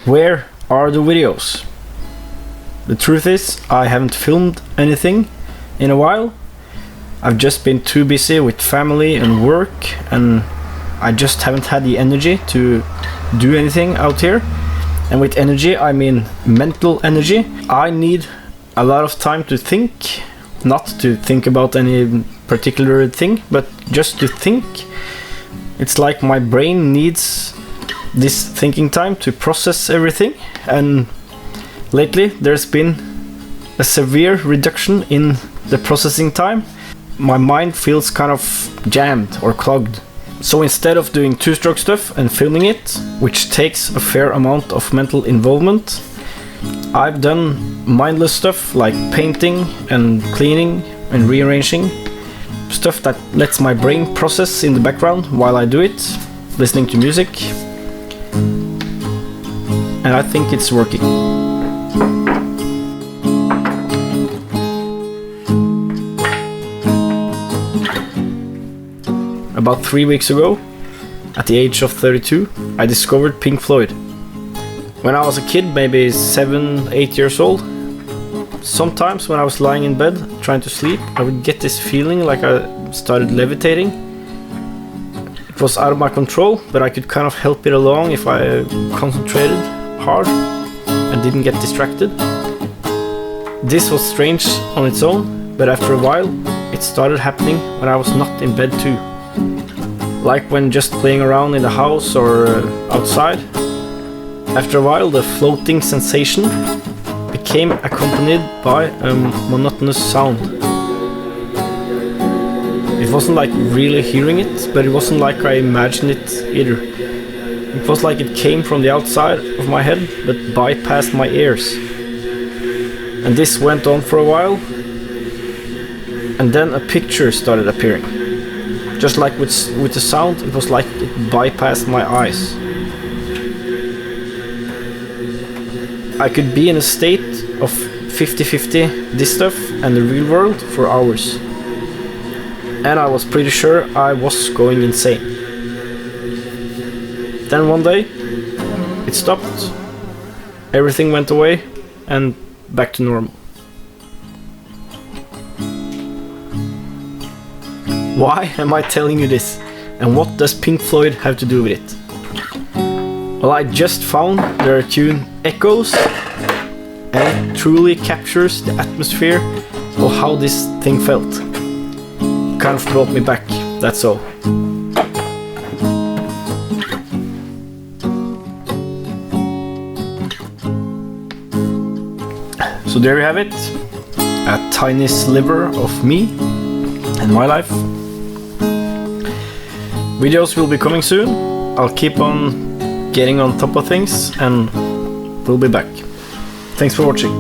Where are the videos? The truth is, I haven't filmed anything in a while. I've just been too busy with family and work, and I just haven't had the energy to do anything out here. And with energy, I mean mental energy. I need a lot of time to think, not to think about any particular thing, but just to think. It's like my brain needs this thinking time to process everything, and lately there's been a severe reduction in the processing time. My mind feels kind of jammed or clogged. So instead of doing two-stroke stuff and filming it, which takes a fair amount of mental involvement, I've done mindless stuff like painting and cleaning and rearranging. Stuff that lets my brain process in the background while I do it, listening to music. And I think it's working. About 3 weeks ago, at the age of 32, I discovered Pink Floyd. When I was a kid, maybe 7, 8 years old, sometimes when I was lying in bed trying to sleep, I would get this feeling like I started levitating. It was out of my control, but I could kind of help it along if I concentrated hard and didn't get distracted. This was strange on its own, but after a while, it started happening when I was not in bed too. Like when just playing around in the house or outside. After a while, the floating sensation became accompanied by a monotonous sound. It wasn't like really hearing it, but it wasn't like I imagined it either. It was like it came from the outside of my head, but bypassed my ears. And this went on for a while, and then a picture started appearing. Just like with the sound, it was like it bypassed my eyes. I could be in a state of 50-50 this stuff and the real world for hours. And I was pretty sure I was going insane. Then one day, it stopped. Everything went away and back to normal. Why am I telling you this? And what does Pink Floyd have to do with it? Well, I just found their tune Echoes, and it truly captures the atmosphere of how this thing felt. Kind of brought me back, that's all. So there you have it, a tiny sliver of me and my life. Videos will be coming soon. I'll keep on getting on top of things and we'll be back. Thanks for watching.